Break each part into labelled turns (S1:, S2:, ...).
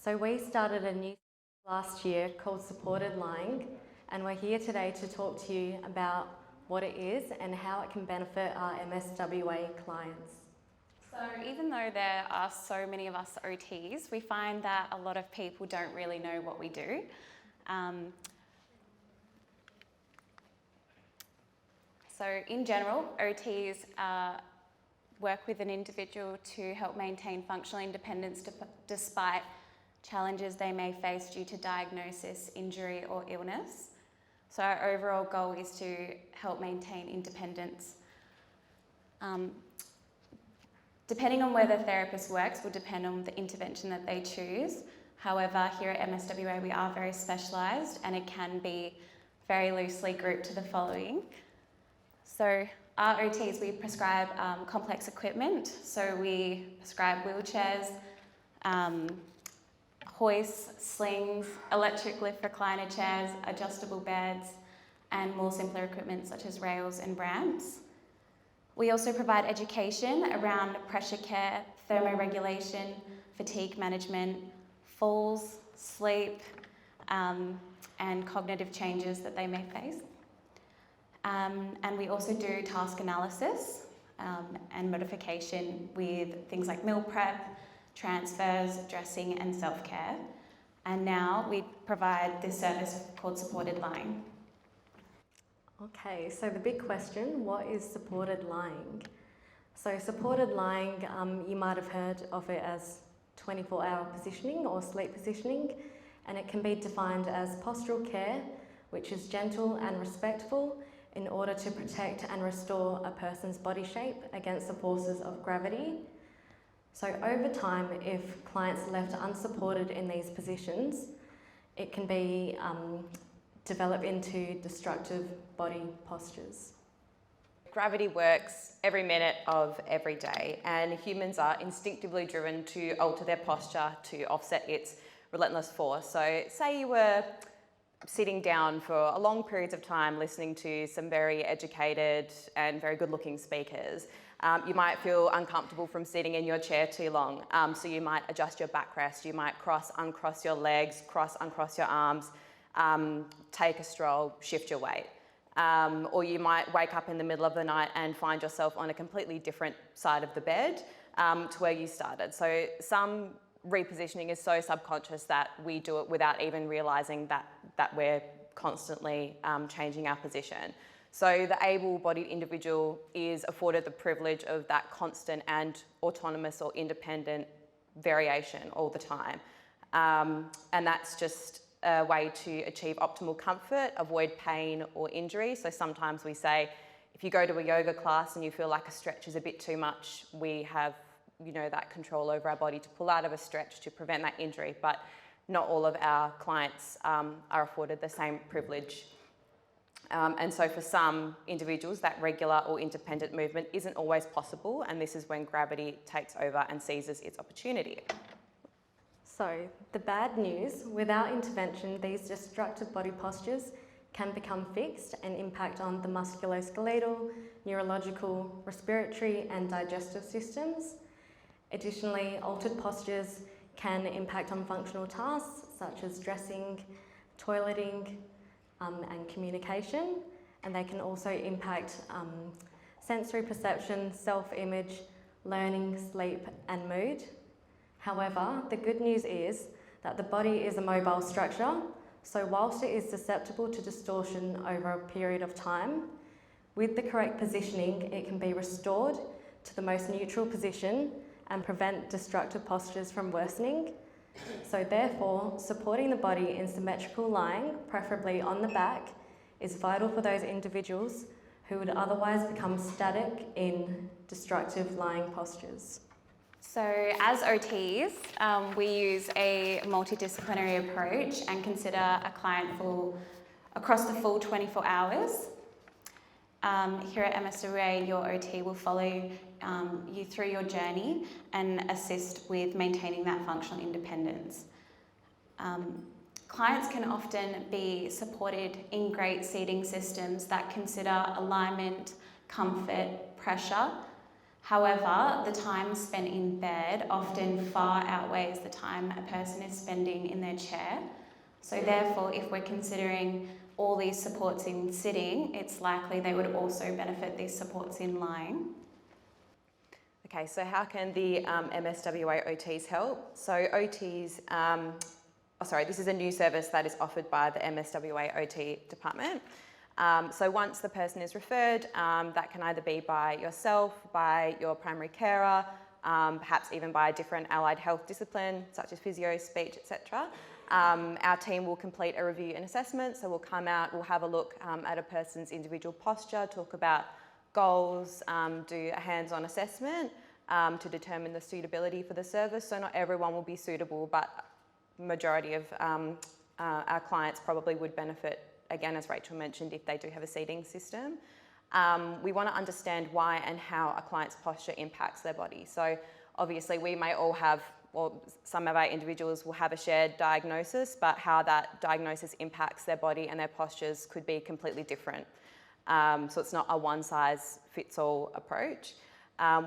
S1: So we started a new last year called Supported Lying, and we're here today to talk to you about what it is and how it can benefit our MSWA clients.
S2: So even though there are so many of us OTs, we find that a lot of people don't really know what we do. So in general, OTs work with an individual to help maintain functional independence despite challenges they may face due to diagnosis, injury or illness. So our overall goal is to help maintain independence. Depending on where the therapist works will depend on the intervention that they choose. However, here at MSWA we are very specialised and it can be very loosely grouped to the following. So our OTs, we prescribe complex equipment. So we prescribe wheelchairs, hoists, slings, electric lift recliner chairs, adjustable beds, and more simpler equipment such as rails and ramps. We also provide education around pressure care, thermoregulation, fatigue management, falls, sleep, and cognitive changes that they may face. And we also do task analysis and modification with things like meal prep, transfers, dressing and self-care. And now we provide this service called Supported Lying.
S1: Okay, so the big question, what is supported lying? So supported lying, you might have heard of it as 24-hour positioning or sleep positioning, and it can be defined as postural care, which is gentle and respectful in order to protect and restore a person's body shape against the forces of gravity. So over time, if clients are left unsupported in these positions, it can be develop into destructive body postures.
S3: Gravity works every minute of every day, and humans are instinctively driven to alter their posture to offset its relentless force. So say you were sitting down for a long periods of time listening to some very educated and very good-looking speakers. You might feel uncomfortable from sitting in your chair too long, so you might adjust your backrest, you might uncross your legs, uncross your arms, take a stroll, shift your weight. Or you might wake up in the middle of the night and find yourself on a completely different side of the bed to where you started. So some repositioning is so subconscious that we do it without even realising that we're constantly changing our position. So the able-bodied individual is afforded the privilege of that constant and autonomous or independent variation all the time. And that's just a way to achieve optimal comfort, avoid pain or injury. So sometimes we say, if you go to a yoga class and you feel like a stretch is a bit too much, we have that control over our body to pull out of a stretch to prevent that injury, but not all of our clients are afforded the same privilege. And so for some individuals, that regular or independent movement isn't always possible, and this is when gravity takes over and seizes its opportunity.
S1: So the bad news, without intervention, these destructive body postures can become fixed and impact on the musculoskeletal, neurological, respiratory and digestive systems. Additionally, altered postures can impact on functional tasks such as dressing, toileting and communication, and they can also impact sensory perception, self-image, learning, sleep and mood. However, the good news is that the body is a mobile structure, so whilst it is susceptible to distortion over a period of time, with the correct positioning, it can be restored to the most neutral position and prevent destructive postures from worsening. So therefore, supporting the body in symmetrical lying, preferably on the back, is vital for those individuals who would otherwise become static in destructive lying postures.
S2: So as OTs, we use a multidisciplinary approach and consider a client across the full 24 hours. Here at MSWA, your OT will follow you through your journey and assist with maintaining that functional independence. Clients can often be supported in great seating systems that consider alignment, comfort, pressure, However, the time spent in bed often far outweighs the time a person is spending in their chair. So therefore, if we're considering all these supports in sitting, it's likely they would also benefit these supports in lying.
S3: Okay, so how can the MSWA OTs help? So OTs, this is a new service that is offered by the MSWA OT department. So once the person is referred, that can either be by yourself, by your primary carer, perhaps even by a different allied health discipline, such as physio, speech, etc. Our team will complete a review and assessment, so we'll come out, we'll have a look at a person's individual posture, talk about goals, do a hands-on assessment to determine the suitability for the service. So not everyone will be suitable, but majority of our clients probably would benefit, again, as Rachel mentioned, if they do have a seating system. We want to understand why and how a client's posture impacts their body. So obviously we may all have, or some of our individuals will have a shared diagnosis, but how that diagnosis impacts their body and their postures could be completely different. So it's not a one-size-fits-all approach.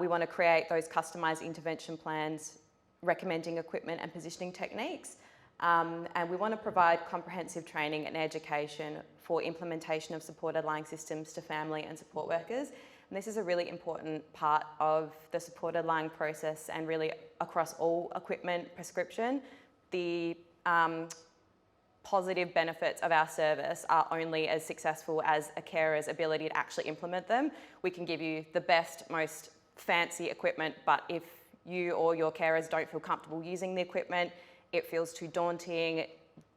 S3: We want to create those customised intervention plans, recommending equipment and positioning techniques. And we want to provide comprehensive training and education for implementation of supported lying systems to family and support workers. And this is a really important part of the supported lying process and really across all equipment prescription. The positive benefits of our service are only as successful as a carer's ability to actually implement them. We can give you the best, most fancy equipment, but if you or your carers don't feel comfortable using the equipment, it feels too daunting,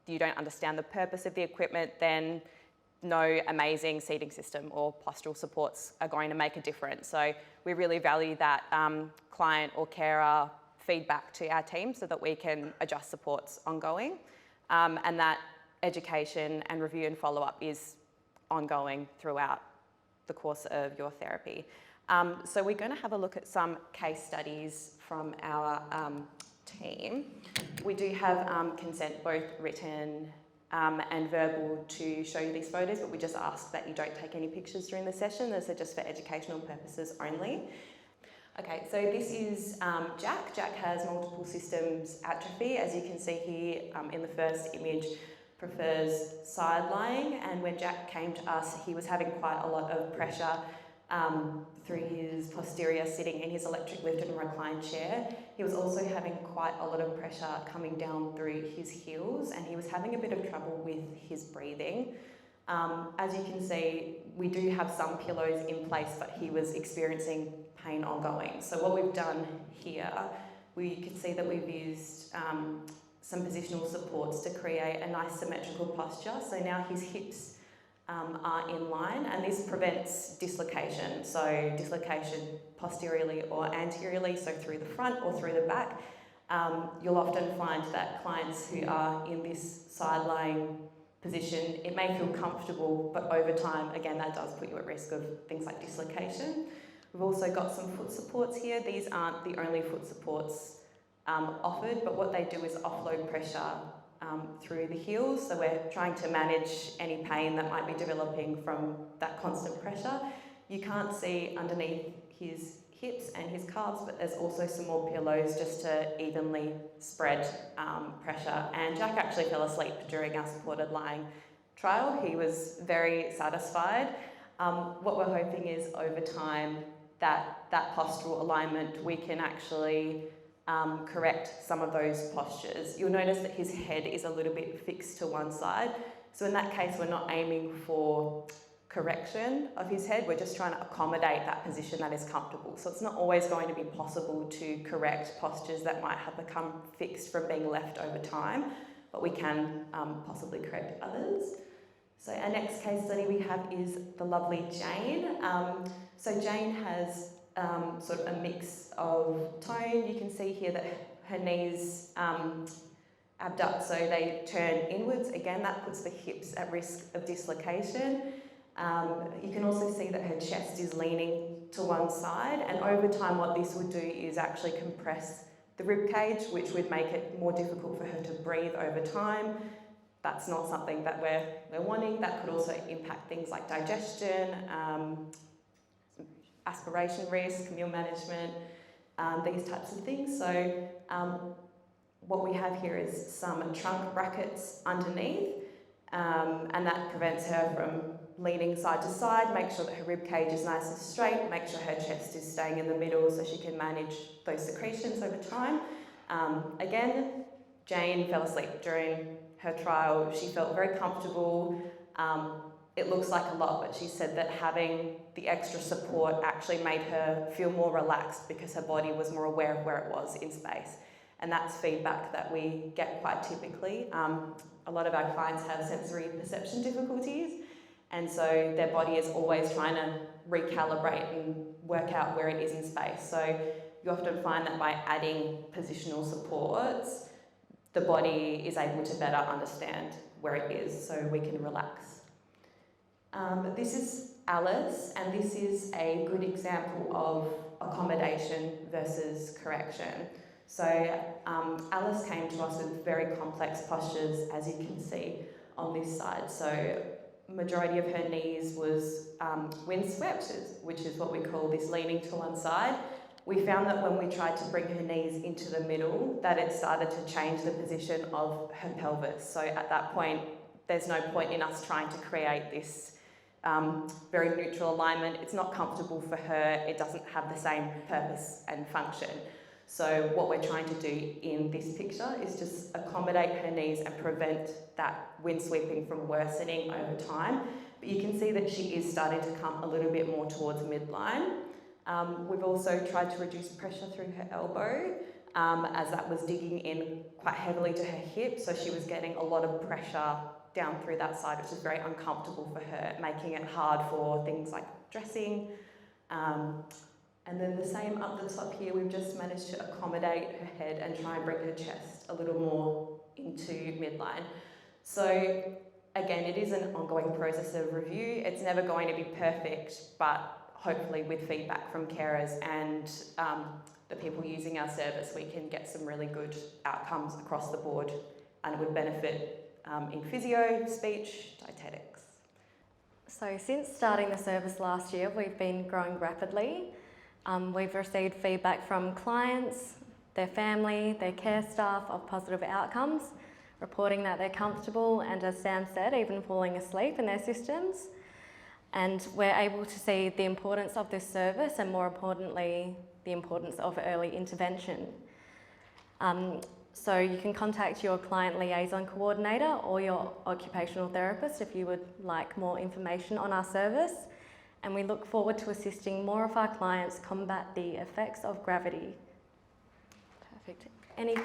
S3: you don't understand the purpose of the equipment, then no amazing seating system or postural supports are going to make a difference. So we really value that client or carer feedback to our team so that we can adjust supports ongoing. And that education and review and follow-up is ongoing throughout the course of your therapy. So we're going to have a look at some case studies from our team. We do have consent, both written and verbal, to show you these photos, but we just ask that you don't take any pictures during the session. Those are just for educational purposes only. Okay, so this is Jack. Jack has multiple systems atrophy. As you can see here in the first image, prefers side lying, and when Jack came to us, he was having quite a lot of pressure through his posterior sitting in his electric lifted and reclined chair. He was also having quite a lot of pressure coming down through his heels, and he was having a bit of trouble with his breathing. As you can see, we do have some pillows in place, but he was experiencing pain ongoing. So what we've done here, we can see that we've used some positional supports to create a nice symmetrical posture. So now his hips are in line, and this prevents dislocation. So dislocation posteriorly or anteriorly, so through the front or through the back. You'll often find that clients who are in this side lying position, it may feel comfortable, but over time, again, that does put you at risk of things like dislocation. We've also got some foot supports here. These aren't the only foot supports offered, but what they do is offload pressure through the heels. So we're trying to manage any pain that might be developing from that constant pressure. You can't see underneath his hips and his calves, but there's also some more pillows just to evenly spread pressure. And Jack actually fell asleep during our supported lying trial. He was very satisfied. What we're hoping is over time that postural alignment, we can actually correct some of those postures. You'll notice that his head is a little bit fixed to one side. So in that case, we're not aiming for correction of his head, we're just trying to accommodate that position that is comfortable. So it's not always going to be possible to correct postures that might have become fixed from being left over time, but we can possibly correct others. So our next case study we have is the lovely Jane. So Jane has sort of a mix of tone. You can see here that her knees abduct, so they turn inwards. Again, that puts the hips at risk of dislocation. You can also see that her chest is leaning to one side, and over time what this would do is actually compress the rib cage, which would make it more difficult for her to breathe over time. That's not something that we're wanting. That could also impact things like digestion, aspiration risk, meal management, these types of things. So what we have here is some trunk brackets underneath, and that prevents her from leaning side to side, make sure that her rib cage is nice and straight, make sure her chest is staying in the middle so she can manage those secretions over time. Again, Jane fell asleep during her trial. She felt very comfortable. It looks like a lot, but she said that having the extra support actually made her feel more relaxed because her body was more aware of where it was in space. And that's feedback that we get quite typically. A lot of our clients have sensory perception difficulties, and so their body is always trying to recalibrate and work out where it is in space. So you often find that by adding positional supports, the body is able to better understand where it is so we can relax. This is Alice, and this is a good example of accommodation versus correction. So Alice came to us with very complex postures, as you can see on this side. So majority of her knees was windswept, which is what we call this leaning to one side. We found that when we tried to bring her knees into the middle, that it started to change the position of her pelvis. So at that point, there's no point in us trying to create this very neutral alignment. It's not comfortable for her. It doesn't have the same purpose and function. So what we're trying to do in this picture is just accommodate her knees and prevent that wind sweeping from worsening over time. But you can see that she is starting to come a little bit more towards midline. We've also tried to reduce pressure through her elbow as that was digging in quite heavily to her hip. So she was getting a lot of pressure down through that side, which is very uncomfortable for her, making it hard for things like dressing. And then the same up the top here, we've just managed to accommodate her head and try and bring her chest a little more into midline. So again, it is an ongoing process of review. It's never going to be perfect, but hopefully with feedback from carers and the people using our service, we can get some really good outcomes across the board, and it would benefit in physio, speech, dietetics.
S1: So since starting the service last year, we've been growing rapidly. We've received feedback from clients, their family, their care staff of positive outcomes, reporting that they're comfortable and, as Sam said, even falling asleep in their systems. And we're able to see the importance of this service and, more importantly, the importance of early intervention. So you can contact your client liaison coordinator or your occupational therapist if you would like more information on our service. And we look forward to assisting more of our clients combat the effects of gravity. Perfect. Any